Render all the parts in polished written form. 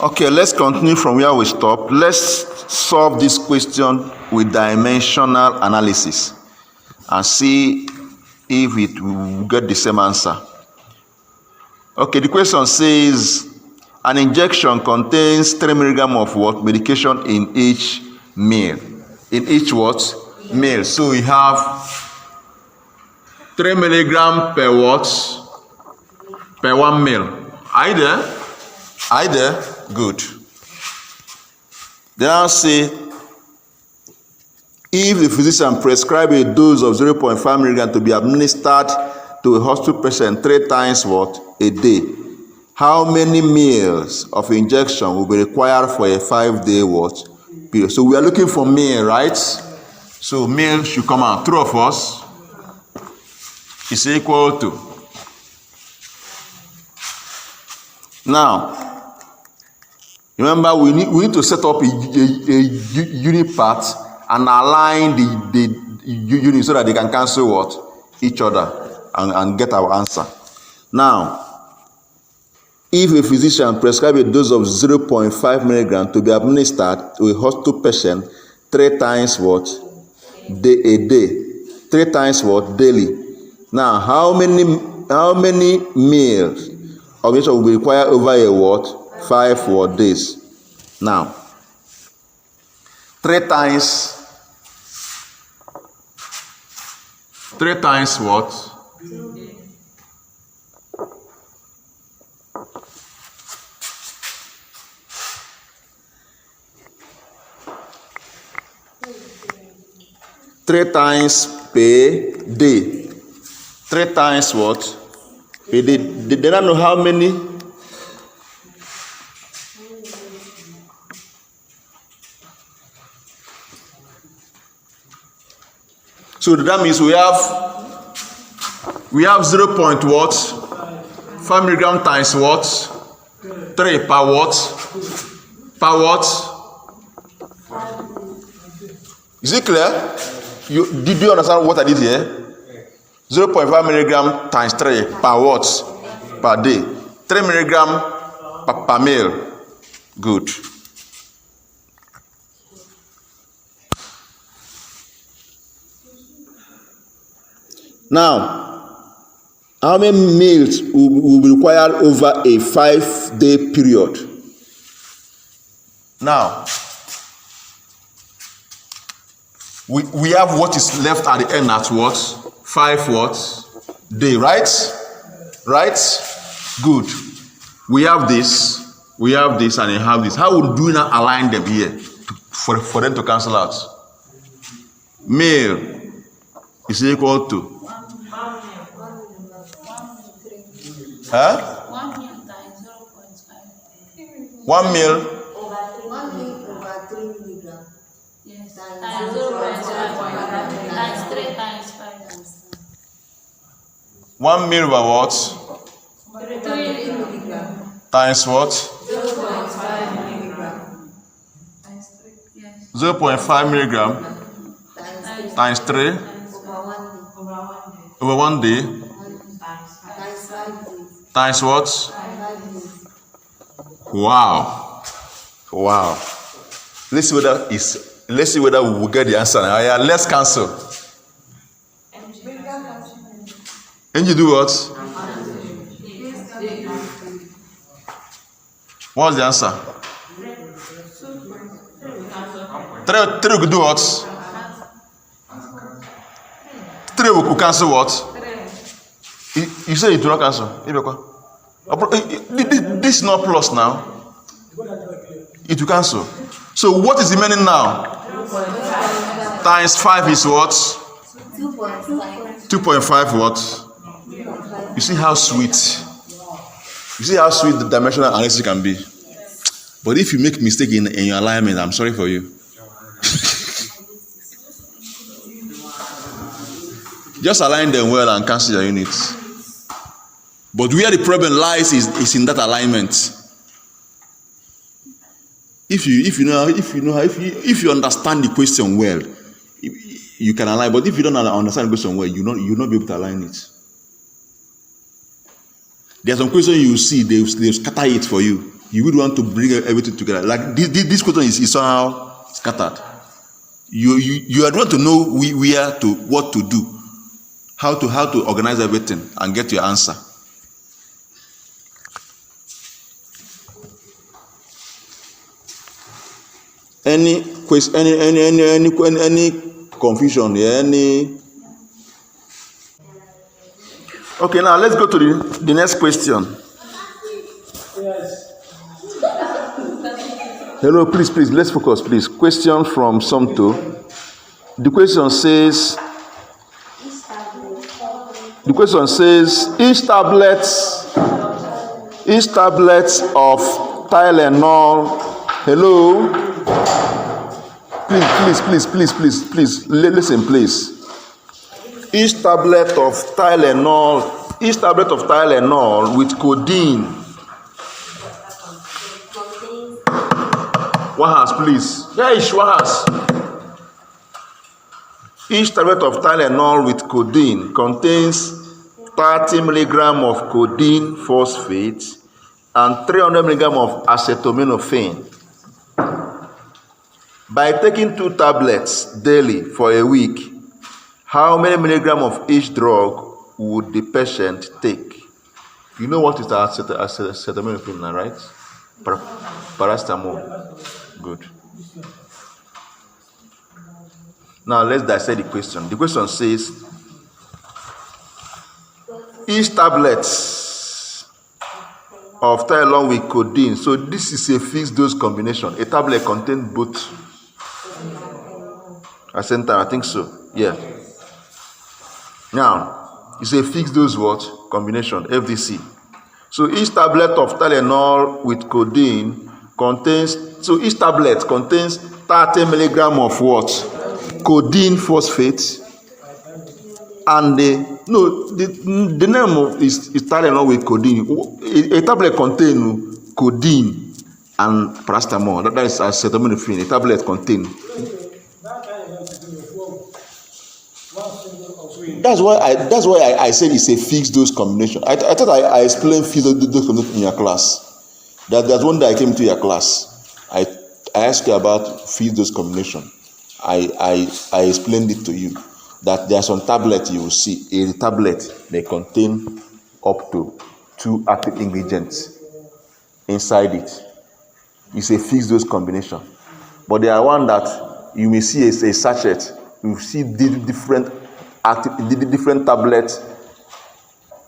Okay, let's continue from where we stopped. Let's solve this question with dimensional analysis and see if it will get the same answer. Okay, the question says an injection contains 3 milligram of what? Medication in each meal. In each what? Meal. So we have 3 milligram per what? Per 1 meal. Are you there? Are you there? Good. Then I'll say, if the physician prescribes a dose of 0.5 milligram to be administered to a hospital patient 3 times what? A day, how many meals of injection will be required for a 5-day what? Period. So we are looking for meal, right? So meal should come out. 3 of us is equal to. Now, remember, we need to set up a unit part and align the units so that they can cancel what? Each other and get our answer. Now, if a physician prescribes a dose of 0.5 milligram to be administered to a hospital patient 3 times what? A day. 3 times what? Daily. Now, how many meals of which will be required over a what? 5 what days. Now, 3 times what? 3 times per day. 3 times what? Per day. They don't know how many. So that means we have 0. What? 5 milligram times what? 3 per what? Per what? Is it clear? Did you understand what I did here? 0.5 milligram times 3 per what? Per day. 3 milligram per meal. Good. Now, how many meals will be required over a 5-day period? Now, we have what is left at the end at what? 5 what? Day, right? Right? Good. We have this, and we have this. How would we not align them here for them to cancel out? Meal is equal to. Huh? 1 meal times 0.5. 1 meal. Over 3 milligram. Yes. Times 0.5. Times 3 times 5. 1 meal over what? 3 milligram. Times what? 0.5 milligram. Times 3. Yes. 0.5 milligram times 3 over 1 day. Times what? 5 days. Wow. Let's see whether we will get the answer. Yeah, let's cancel. And you do what? What's the answer? 3 will do what? 3 will cancel what? You say you do not cancel. This is not plus now. It will cancel. So what is remaining now? Times 5 is what? 2.5 what? You see how sweet. You see how sweet the dimensional analysis can be. But if you make mistake in your alignment, I'm sorry for you. Just align them well and cancel your units. But where the problem lies is in that alignment. If you understand the question well, you can align. But if you don't understand the question well, you'll not be able to align it. There are some questions you see, they'll scatter it for you. You would want to bring everything together. Like this question is somehow scattered. You are want to know where to, what to do, how to organize everything and get your answer. Any question? Any confusion? Any? Okay, now let's go to the next question. Hello, please, let's focus, please. Question from Somto. The question says, each tablet of Tylenol. Hello. Please, listen, please. Each tablet of Tylenol with codeine. One has, please. Yes, one has. Each tablet of Tylenol with codeine contains 30 milligram of codeine phosphate and 300 milligram of acetaminophen. By taking 2 tablets daily for a week, how many milligram of each drug would the patient take? You know what is acetaminophen, right? Paracetamol. Good. Now let's dissect the question. The question says, each tablet of Tylenol with codeine. So this is a fixed dose combination. A tablet contains both. At the same time, I think so. Yeah. Now, it's a fixed dose what? Combination, FDC. So each tablet of Tylenol with codeine contains 30 milligram of what? Codeine phosphate. And the name is Tylenol with codeine. A tablet contains codeine and paracetamol. That is acetaminophen. A tablet contains. That's why I said it's a fixed dose combination. I thought I explained fixed dose combination in your class. That's one day I came to your class. I asked you about fixed dose combination. I explained it to you that there are some tablets you will see. A tablet may contain up to 2 active ingredients inside it. It's a fixed dose combination. But there are one that you may see as a sachet. You see different tablets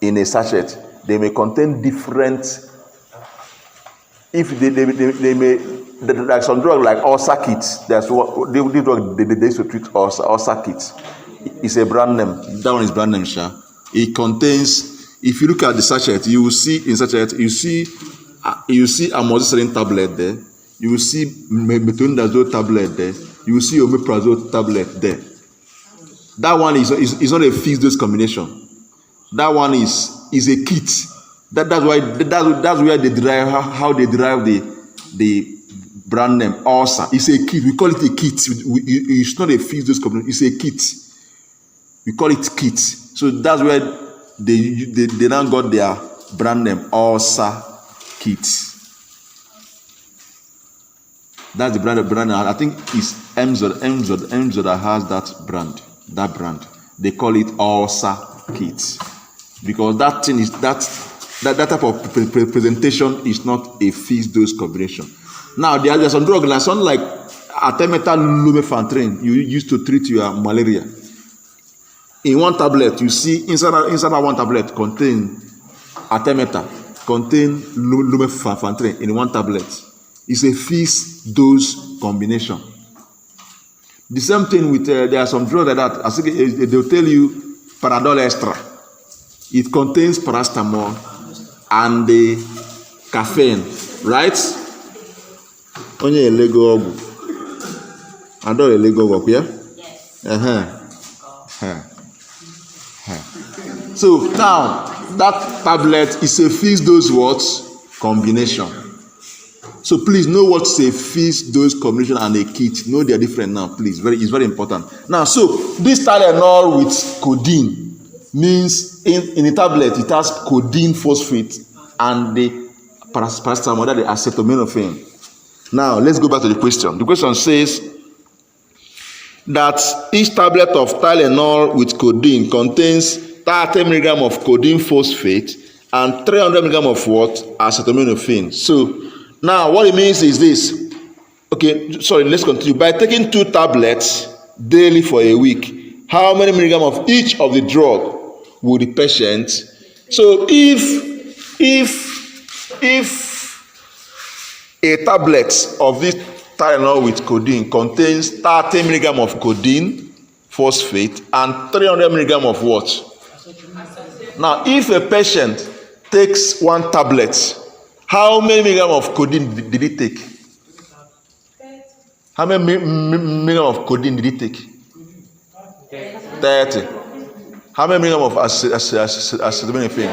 in a sachet. They may contain different. If they may, like some drug like ulcer kits. That's what they used to treat ulcer kits. It's a brand name. That one is brand name, Sha. It contains. If you look at the sachet, you will see in sachet. You see amoxicillin tablet there. You will see metronidazole tablet there. You will see omeprazole tablet there. That one is not a fixed dose combination. That one is a kit. That's where they derive how they derive the brand name ulcer. It's a kit. We call it a kit. It's not a fixed dose combination. It's a kit. We call it kit. So that's where they now got their brand name ulcer kit. That's the brand. I think it's MZ that has that brand. That brand. They call it ulcer kit because that thing is that type of presentation is not a fixed dose combination. Now there's some drug like something like artemether lumefantrine you used to treat your malaria. In one tablet, you see inside that one tablet contain artemether, contain lumefantrine in one tablet. It's a fixed dose combination. The same thing with there are some drugs like that. I think they'll tell you Panadol Extra. It contains paracetamol and the caffeine, right? Only a Lego ogu. I don't a Lego ogu, yeah? Yes. So now that tablet is a fixed dose what? Combination. So please know what's a fixed dose combination and a kit. Know they are different now, please. It's very important. Now, so this Tylenol with codeine means in a tablet it has codeine phosphate and the paracetamol, that is acetaminophen. Now, let's go back to the question. The question says that each tablet of Tylenol with codeine contains 30 milligram of codeine phosphate and 300 milligram of what? Acetaminophen. So, now what it means is this. Okay, sorry, let's continue. By taking 2 tablets daily for a week, how many milligram of each of the drug will the patient? So, if a tablet of this Tylenol with codeine contains 30 milligram of codeine phosphate and 300 milligram of what? Now, if a patient takes 1 tablet, how many milligram of codeine did he take? How many milligram of codeine did he take? 30. How many milligram of acetaminophen?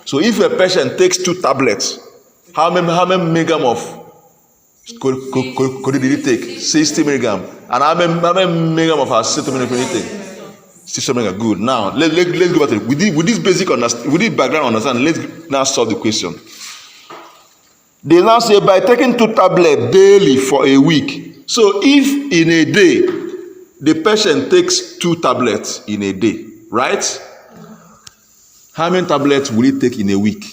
So, if a patient takes 2 tablets, how many milligram of codeine did he take? 60 milligram. And how many milligram of acetaminophen did he take? 60 milligram. Good. Now, let's go back to it. With this basic with this background understanding, let's now solve the question. They now say by taking 2 tablets daily for a week. So, if in a day, the patient takes 2 tablets in a day, right? How many tablets will he take in a week?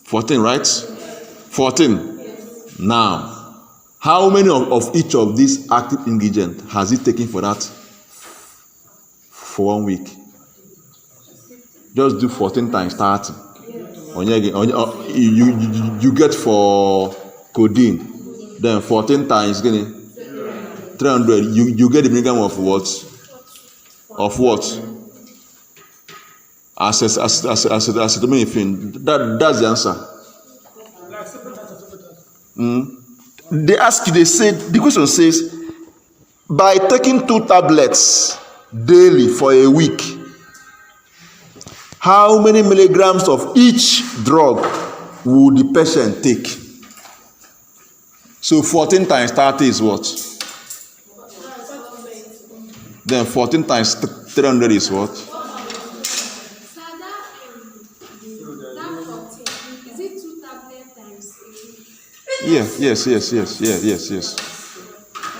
14, right? 14. Now, how many of each of these active ingredients has he taken for 1 week? Just do 14 times 30. You get for codeine. Then 14 times 300. You get the milligram of what? Of what? Acetaminophen. That's the answer. They ask you, the question says, by taking 2 tablets daily for a week, how many milligrams of each drug will the patient take? So 14 times 30 is what? Then 14 times 300 is what? Is it 2 tablets times 8? Yes.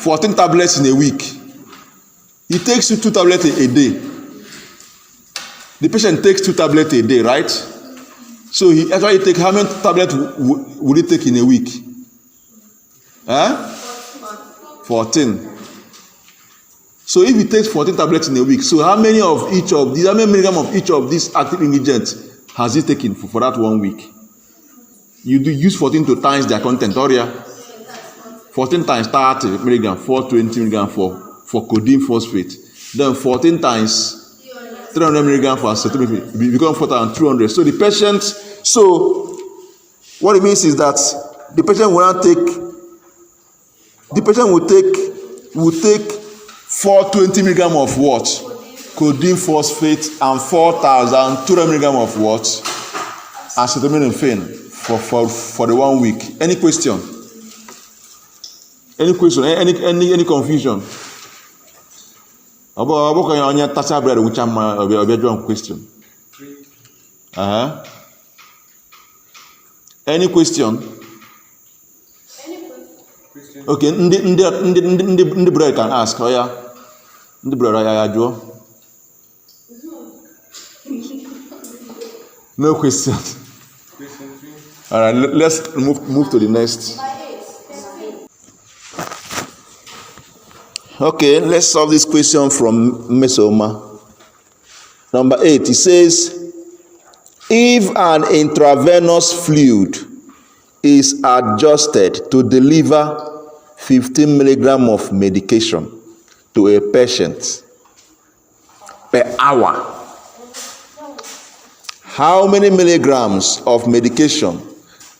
14 tablets in a week. He takes 2 tablets a day. The patient takes 2 tablets a day, right? So he actually take how many tablets would he take in a week? 14. So if he takes 14 tablets in a week, so how many milligram of each of these active ingredients has he taken for that 1 week? You do use 14 to times their content, or 14 times 30 milligram, 420 milligram for codeine phosphate. Then 14 times 300 milligram for acetaminophen. It becomes 4,200. So the patient, what it means is that the patient will take 420 milligram of what? Codeine phosphate and 4,200 milligram of what? Acetaminophen for the 1 week. Any question? Any question? Any confusion? About onye tacha bread which am question. Any question? Okay, the bread can ask. Oh yeah, the bread I do. No question. All right, let's move to the next. Okay, let's solve this question from Mesoma. Number 8, it says, if an intravenous fluid is adjusted to deliver 15 milligram of medication to a patient per hour, how many milligrams of medication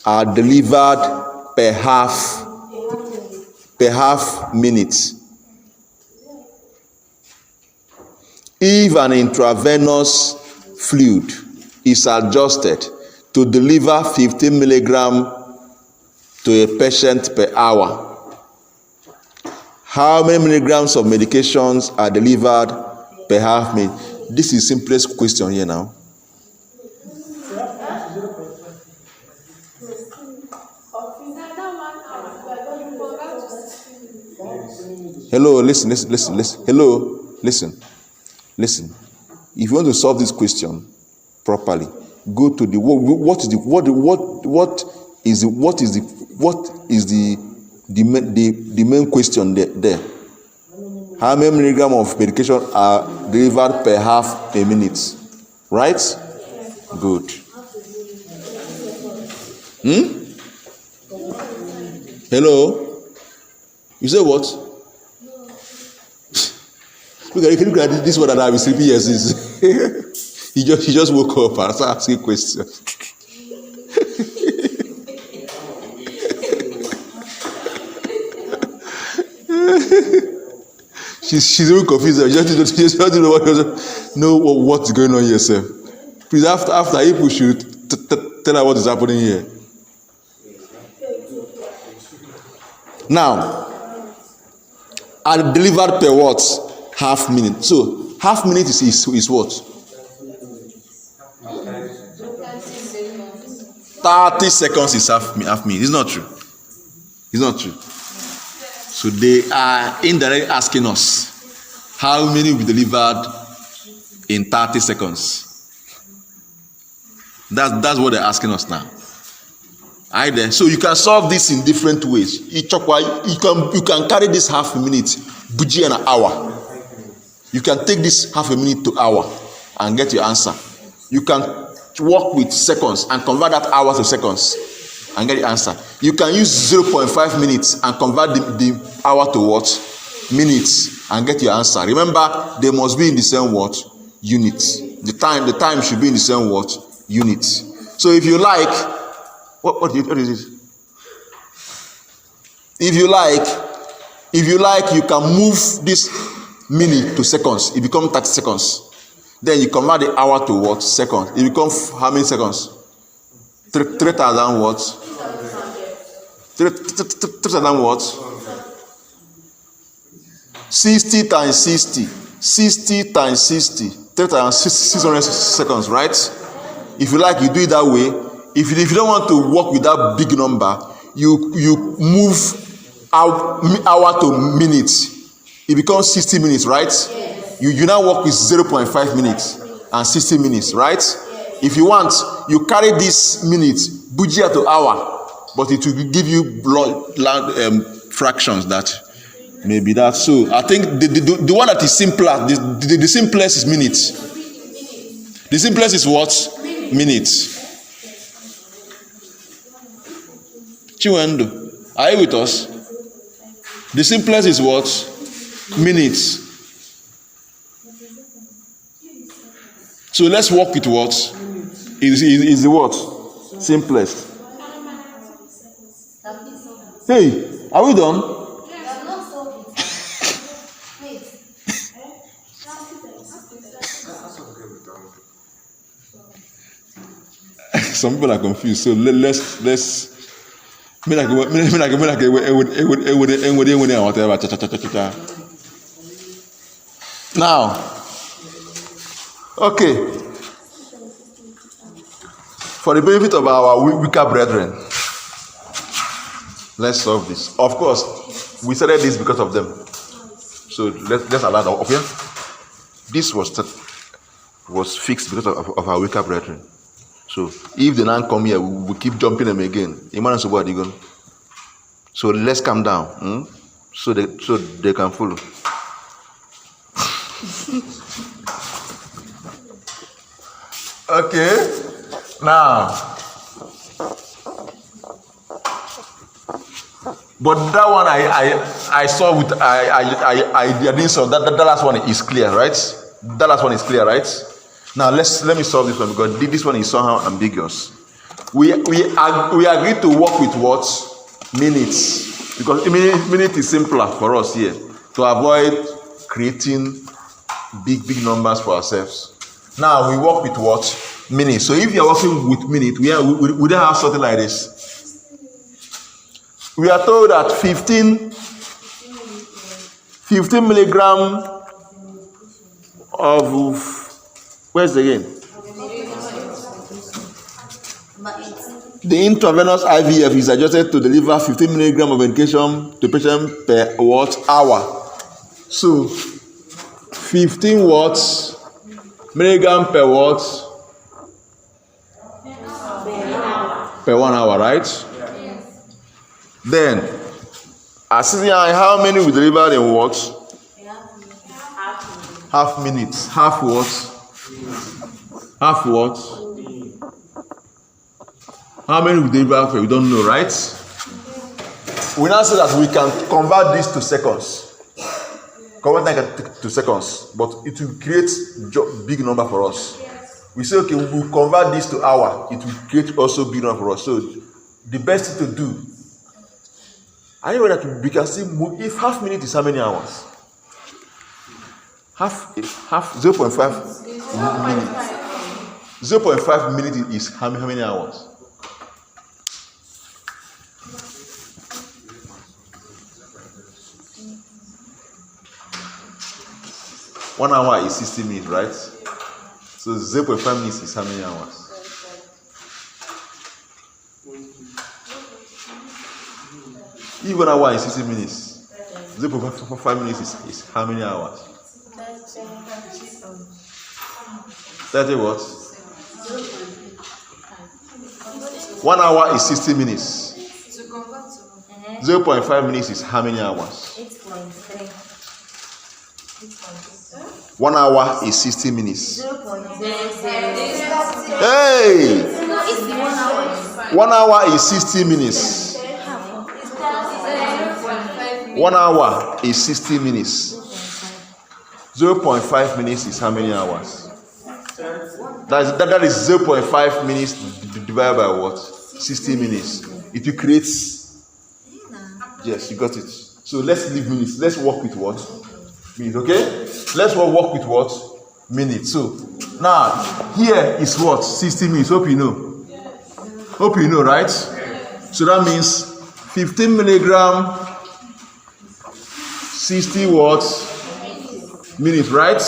are delivered per half minute? If an intravenous fluid is adjusted to deliver 15 milligram to a patient per hour, how many milligrams of medications are delivered per half minute? This is the simplest question here now. Hello, listen. Hello, listen. If you want to solve this question properly, go to the what is the main question there. How many milligram of medication are delivered per half a minute? Right? Good. Hello? You say what? Look at this one that I've been sleeping here since. he just woke up and started asking questions. she's even confused. She just don't know what's going on here, sir. Please, after people should tell her what is happening here. Now, are delivered per what? Half minute. So half minute is what? 30 seconds is half minute. It's not true. So they are indirectly asking us how many will be delivered in 30 seconds. That's what they're asking us now. Either so you can solve this in different ways. You can carry this half a minute, buji an hour. You can take this half a minute to hour and get your answer. You can work with seconds and convert that hour to seconds and get the answer. You can use 0.5 minutes and convert the hour to what? Minutes and get your answer. Remember, they must be in the same what? Unit. The time should be in the same what? Unit. So if you like, what is it? If you like, you can move this minute to seconds. It becomes 30 seconds. Then you convert the hour to what? Seconds. It becomes how many seconds? 3,000 what? 3,000 what? 60 times 60. 60 times 60. 3,600 seconds, right? If you like, you do it that way. If you don't want to work with that big number, you move hour to minutes. It becomes 60 minutes, right? Yes. You now work with 0.5 minutes and 60 minutes, right? Yes. If you want, you carry this minutes, budget to hour, but it will give you fractions that may be that. So I think the one that is simpler, the simplest is minutes. The simplest is what? Minutes. Chiwendo, are you with us? The simplest is what? Minutes. So let's work with what? Is the what? Simplest. Hey, are we done? Some people are confused. So let's. Now, okay, for the benefit of our weaker brethren, let's solve this. Of course, we started this because of them, so let's allow that. Okay, this was fixed because of our weaker brethren. So if they now come here, we keep jumping them again. So let's calm down, so they can follow. Okay, now, but that one I saw with I didn't solve that last one is clear, right? That last one is clear, right? Now let me solve this one because this one is somehow ambiguous. We agreed to work with what? Minutes, because minute is simpler for us here to avoid creating big numbers for ourselves. Now we work with what? Minutes. So if you are working with minutes, we don't have something like this. We are told that 15 milligram of, where's the again? The intravenous IVF is adjusted to deliver 15 milligram of medication to patient per what? Hour. So 15 watts milligram per watt per 1 hour, right? Then, how many we delivered in watts? Half minutes. Half watts. Half watts. How many we deliver per? We don't know, right? We now say that we can convert this to seconds. Convert that to seconds, but it will create big number for us. We say, okay, we'll convert this to hour. It will create also big number for us. So the best thing to do, I know that we can see if half minute is how many hours? Half 0.5 minutes. 0.5 minutes is how many hours? One hour is 60 minutes, right? So 0.5 minutes is how many hours? If 1 hour is 60 minutes, 0.5 minutes is how many hours? 30 what? 1 hour is 60 minutes. 0.5 minutes is how many hours? 1 hour is 60 minutes. Hey! 1 hour is 60 minutes. 1 hour is 60 minutes. 0.5 minutes is how many hours? That is 0.5 minutes divided by what? 60 minutes. It will create. Yes, you got it. So let's leave minutes. Let's work with what? Minutes, okay? Let's work with what? Minutes. So now here is what? 60 minutes. Hope you know. Hope you know, right? So that means 15 milligram, 60 watts minutes, right?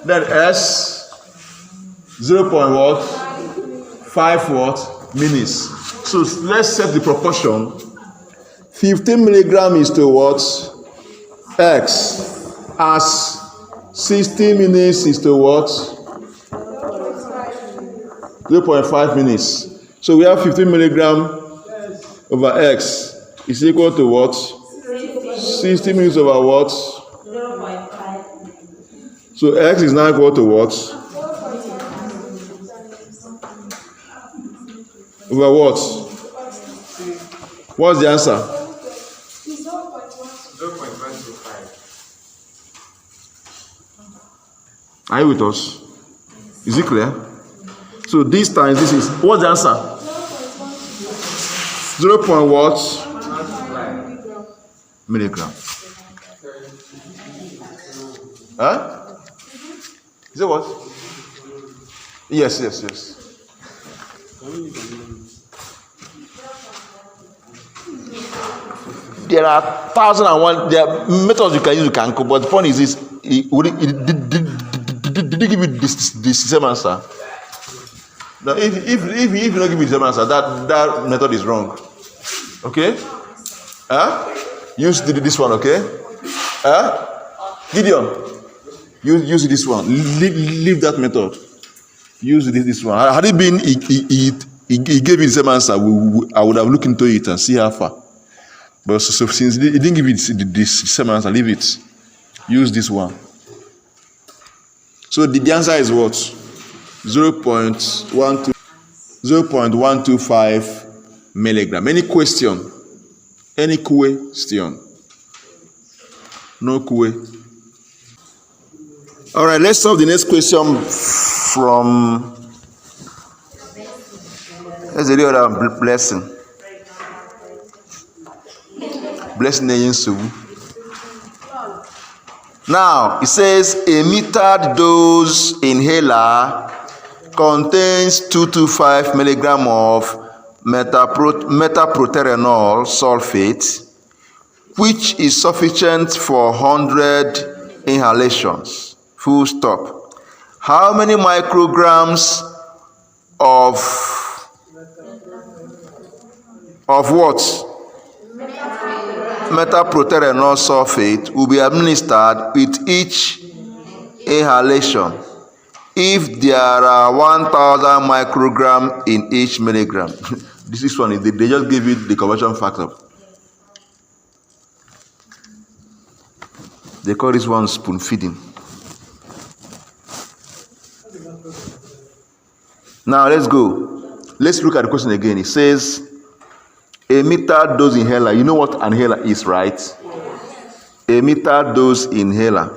Then S 0.5 watt minutes. So let's set the proportion. 15 milligram is to what? X. As 60 minutes is to what? 0.5 minutes. So we have 15 milligram over X is equal to what? 60 minutes over what? 0.5. So X is now equal to what? Over what? What's the answer? 0.125. Are you with us? Is it clear? So this times this is, what's the answer? 0. What? Milligram. Huh? Is it what? Yes. There are 1,001 there are methods you can use to calculate, but the point is this: did he give you the same answer? Now, if you don't give me the same answer, that method is wrong. Okay? Use this one, okay? Gideon, use this one. Leave that method. Use this one. Had it been he gave you the same answer, I would have looked into it and see how far. But so since he didn't give you the same answer, leave it. Use this one. So the answer is what? 0.125 milligram. Any question? Any question? No question. All right, let's solve the next question from. There's a little other blessing. Blessing Yesu. Now it says a metered dose inhaler contains 225 milligram of metaproterenol sulfate, which is sufficient for 100 inhalations. Full stop. How many micrograms of what? metaproterenol sulfate will be administered with each inhalation if there are 1,000 microgram in each milligram. This is funny. They just give you the conversion factor. They call this one spoon feeding. Now let's go. Let's look at the question again. It says a meter dose inhaler. You know what an inhaler is, right? A meter dose inhaler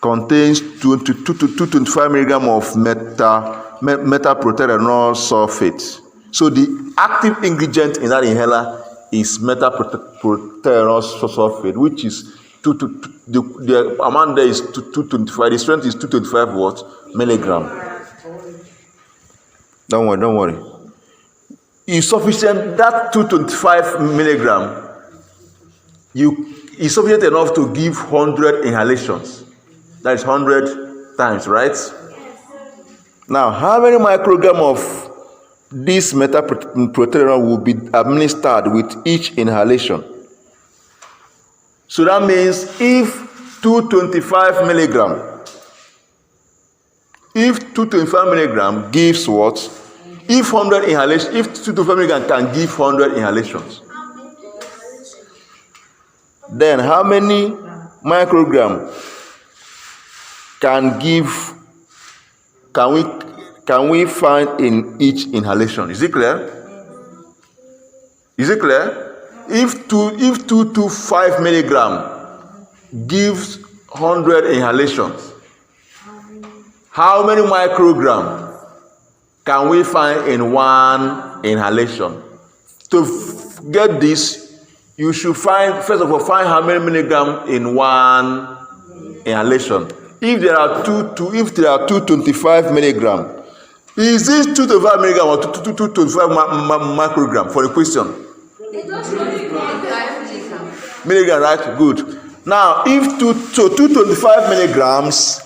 contains 225 milligram of metaproterenol sulfate. So the active ingredient in that inhaler is metaproterenol sulfate, which is the amount there is 225. The strength is 225 what? Milligram. Don't worry. Is sufficient, that 225 milligram, is sufficient enough to give 100 inhalations. That is 100 times, right? Now, how many microgram of this metaproterenol will be administered with each inhalation? So that means if 225 milligram gives what? If 100 inhalations, if 225 milligram can give 100 inhalations, then how many microgram can we find in each inhalation? Is it clear? If 225 milligram gives 100 inhalations, how many microgram can we find in one inhalation? To get this, you should first of all find how many milligram in one inhalation. If there are 225 milligram, is this 225 milligram or 225 microgram for the question? Milligram, right? Good. Now, if 225 milligrams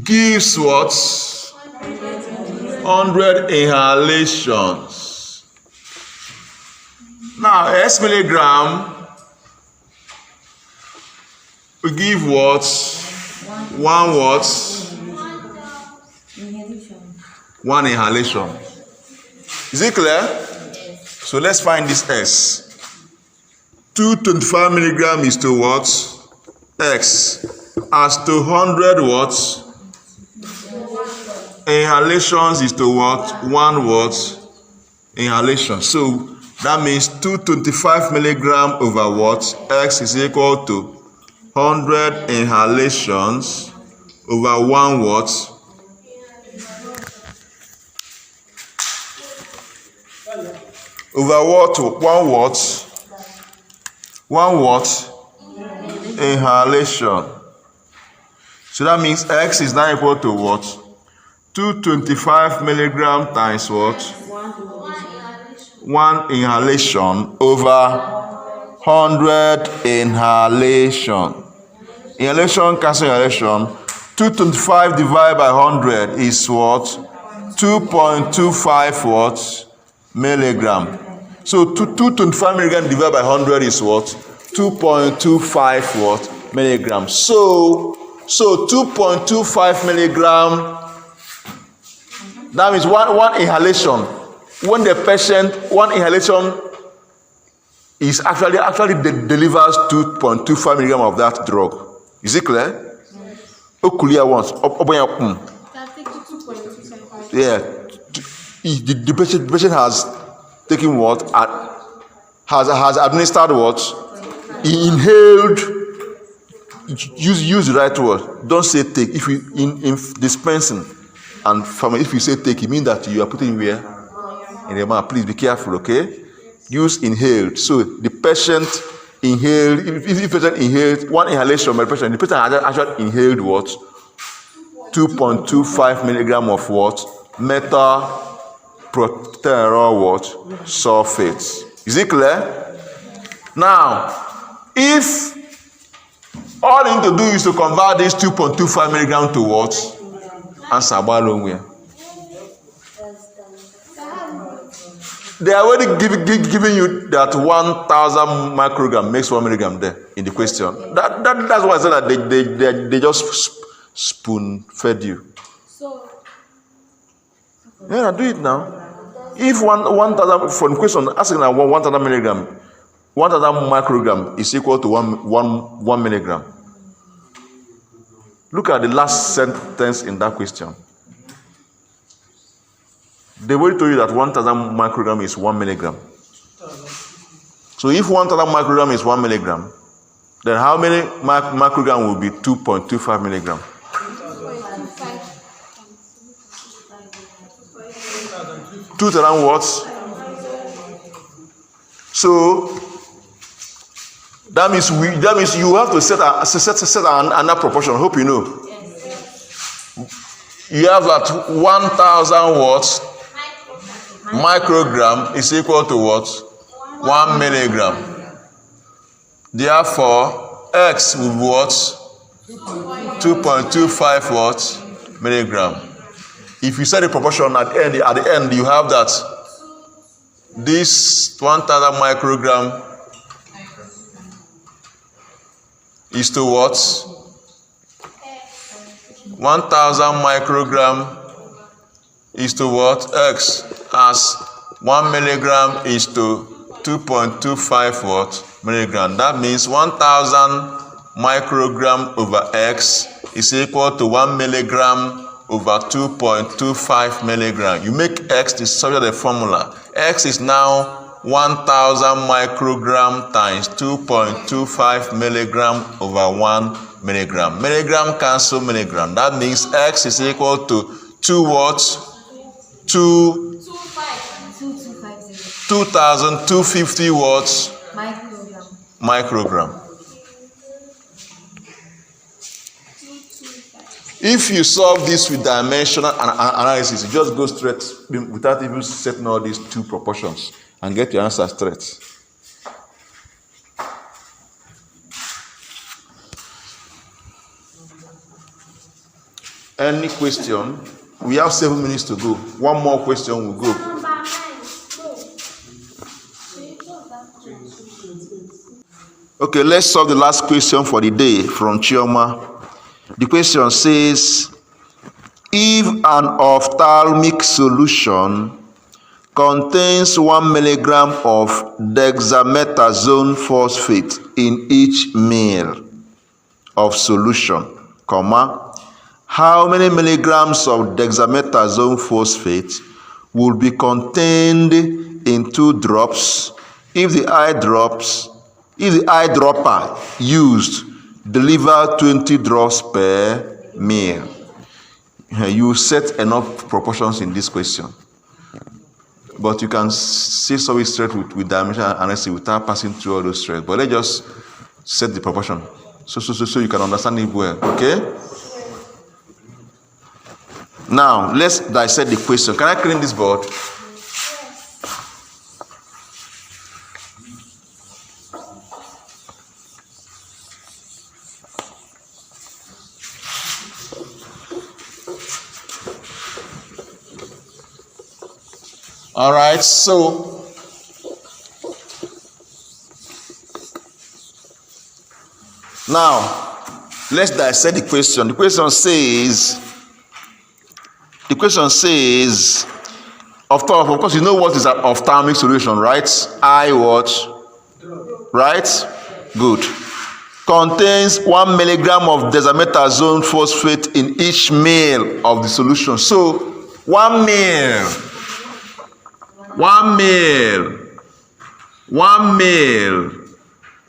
gives what? 100 inhalations. Now, S milligram will give what? One what? One inhalation. Is it clear? Yes. So let's find this S. 225 milligram is to what? X. As to 100 what? Inhalations is to what? One what? Inhalation. So that means 225 milligram over what? X is equal to 100 inhalations over one what? Over what? One what? One what? Inhalation. So that means X is now equal to what? 225 milligram times what? One inhalation over 100 inhalation. Inhalation cancel inhalation. 225 divided by 100 is what? 2.25 what? Milligram. So 225 milligram divided by 100 is what? 2.25 what? Milligram. So 2.25 milligram. That means one inhalation. When the patient, one inhalation is actually delivers 2.25 milligram of that drug. Is it clear? Clear once. Yeah. The patient has taken what? Has administered what? Inhaled. Use the right word. Don't say take. If you in dispensing and if you say take, it means that you are putting where? In the mouth. Please be careful, okay? Use inhaled. So the patient inhaled. If the patient inhaled one inhalation by the patient has actually inhaled what? 2.25 milligram of what? Metaproterenol what? Sulfate. Is it clear? Now, if all you need to do is to convert this 2.25 milligram to what? Answer about long way. They are already giving you that 1,000 microgram makes 1 milligram there in the question. That's why I said that they just spoon fed you. So, Yeah, do it now. If 1,000 from question asking that 1,000 milligram, 1,000 microgram is equal to 1 milligram. Look at the last sentence in that question. They will tell you that 1,000 microgram is 1 milligram. So if 1,000 microgram is 1 milligram, then how many microgram will be 2.25 milligram? 2,000 watts. So that means you have to set another proportion. I hope you know. You have that 1,000 watts microgram is equal to what? 1 milligram. Therefore, X will be what? 2.25 what? Milligram. If you set the proportion at the end, you have that this 1,000 microgram is to what? 1,000 microgram is to what? X, as 1 milligram is to 2.25 what? Milligram. That means 1,000 microgram over X is equal to 1 milligram over 2.25 milligram. You make X the subject of the formula. X is now 1,000 microgram times 2.25 milligram over 1 milligram. Milligram cancel milligram. That means X is equal to 2 watts, 2,250 watts microgram. If you solve this with dimensional analysis, you just go straight without even setting all these two proportions and get your answer straight. Any question? We have 7 minutes to go. One more question will go. Okay, let's solve the last question for the day from Chioma. The question says, if an ophthalmic solution contains 1 milligram of dexamethasone phosphate in each ml of solution, how many milligrams of dexamethasone phosphate will be contained in 2 drops if the eyedropper used deliver 20 drops per ml? You set enough proportions in this question, but you can see so straight with dimensional analysis without passing through all those straight. But let's just set the proportion so you can understand it well. Okay. Now let's dissect the question. Can I clean this board? All right, so now let's dissect the question. The question says, of course, you know what is an ophthalmic solution, right? Eye watch, right? Good. Contains 1 milligram of dexamethasone phosphate in each ml of the solution. So 1 ml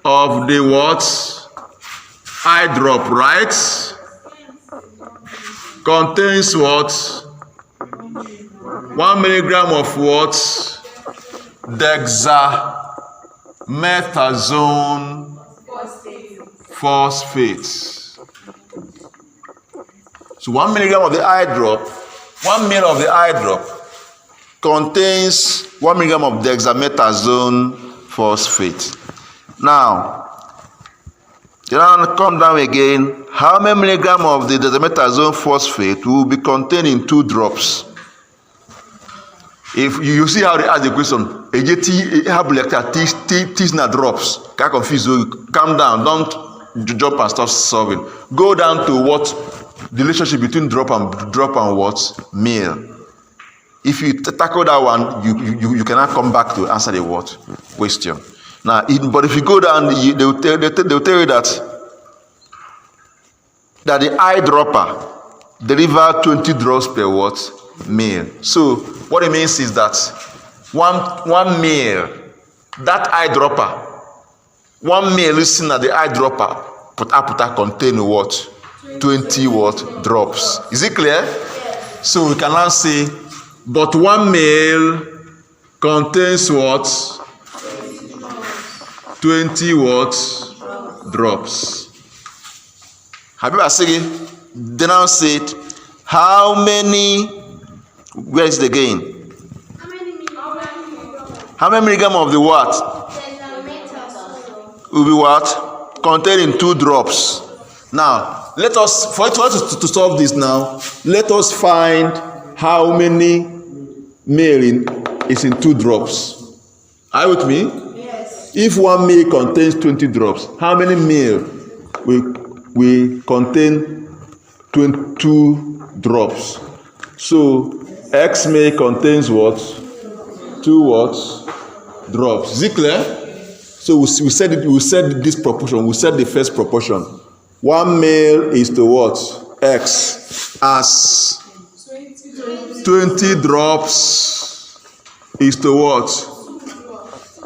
of the what? Eye drop, right? Contains what? 1 milligram of what? Dexamethasone phosphate. So 1 milligram of the eye drop, 1 ml of the eye drop contains 1 milligram of dexamethasone phosphate. Now, come down again. How many milligram of the dexamethasone phosphate will be contained in 2 drops? If you see how they ask the question, AJT teach na drops. Can't confuse you. Calm down. Don't jump and start solving. Go down to what the relationship between drop and what meal. If you tackle that one, you cannot come back to answer the what question. Now, but if you go down, they will tell you that the eyedropper deliver 20 drops per what meal. So what it means is that one meal, that eyedropper, one meal listen at the eyedropper puta contain what 20 what drops. Is it clear? Yes. So we can now say, but one meal contains what 20 what drops. Have you ever seen it? They now said, how many, where is it again? How many milligram of the what? Will be what? Contained in 2 drops. Now, let us, for us to solve this now, let us find how many ml is in 2 drops. Are you with me? Yes. If 1 ml contains 20 drops, how many ml will contain 22 drops? So X ml contains what? 2 what? Drops. Is it clear? So we said it. We said this proportion. We said the first proportion. 1 ml is to what? X as 20 drops is to what?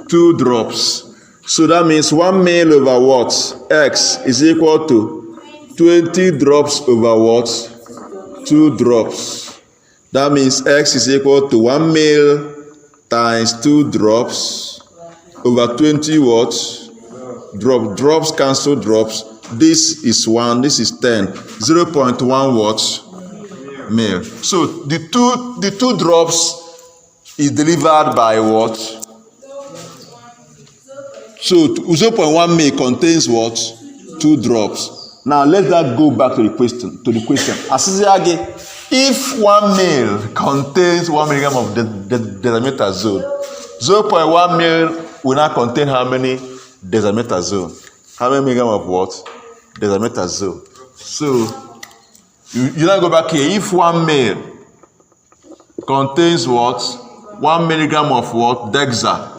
2 drops. So that means 1 ml over what? X is equal to 20 drops over what? 2 drops. That means X is equal to 1 ml times 2 drops over 20 what? Drops cancel drops. This is 1, this is 10. 0.1 what? Ml. So the two drops is delivered by what? So 0.1 ml contains what? 2 drops. Now let that go back to the question. Asizage, if 1 ml contains 1 milligram of dexamethasone, 0.1 ml will not contain how many dexamethasone? How many milligram of what? Dexamethasone. So you now go back here. If 1 ml contains what? 1 milligram of what? Dexa.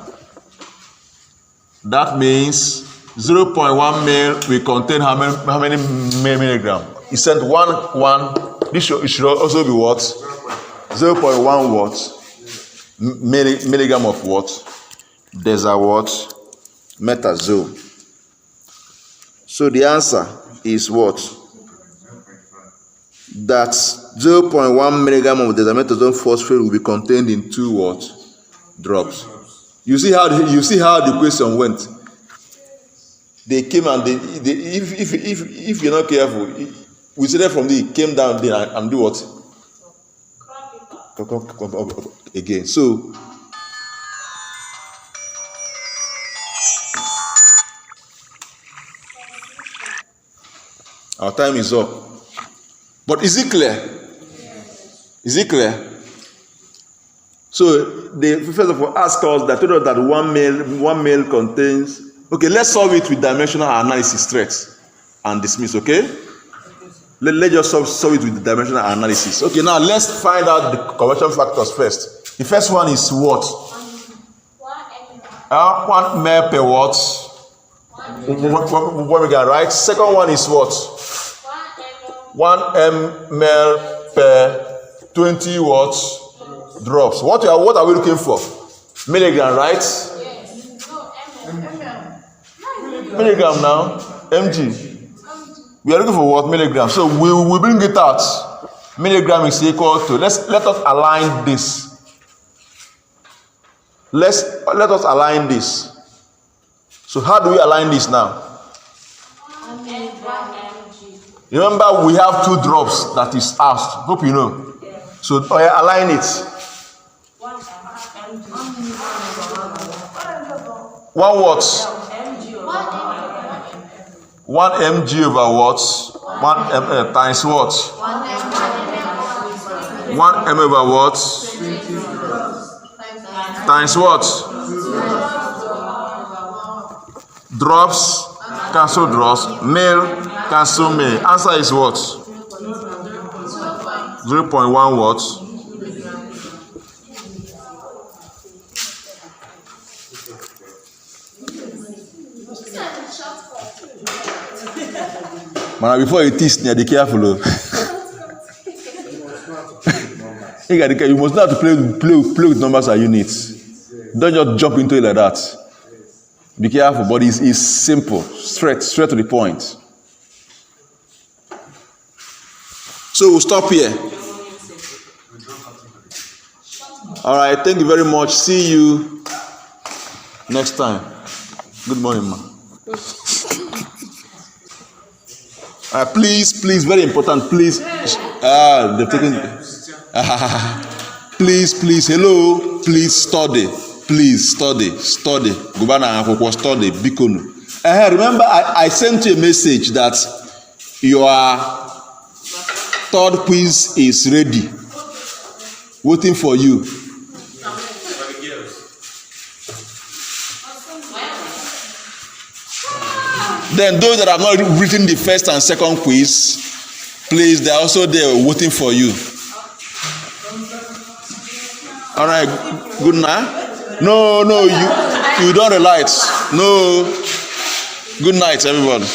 That means 0.1 ml will contain how many milligram? He said 1. This should also be what? 0.1 what? Milligram of what? Dexa what? Methazone. So the answer is what? That 0.1 milligram of dexamethasone phosphate will be contained in 2 what? Drops. You see how the question went. They came and if you're not careful, we see that from the came down there and do what? Again. So our time is up. But is it clear? Is it clear? So they first of all ask us that 1 ml contains. Okay, let's solve it with dimensional analysis straight and dismiss. Okay, let's just solve it with the dimensional analysis. Okay, now let's find out the conversion factors first. The first one is what? 1 ml per what? 1 milligram, right? Second one is what? 1 ml per 20 what? Drops. What are we looking for? Milligram, right? Yes. No, Milligram now. Mg. We are looking for what? Milligram. So we bring it out. Milligram is equal to. Let us align this. Let us align this. So how do we align this now? Remember, we have 2 drops that is asked. Hope you know. So align it. 1 what? 1 mg over what? 1 ml times what? 1 ml over what? Times what? Drops, cancel drops. Male, cancel male. Answer is what? 0.1 what? Man, before you teach, be careful. Oh. You must know how to play with numbers and units. Don't just jump into it like that. Be careful, but it's simple, straight to the point. So we'll stop here. All right, thank you very much. See you next time. Good morning, ma. Please, very important, please. They're taking. Please, hello, please study. Please study. Gubana Akwokwo study. Bikonu. Remember, I sent you a message that your third quiz is ready, waiting for you. Then those that have not written the first and second quiz, please, they're also there waiting for you. All right, good night. No, you don't relight. No, good night, everybody.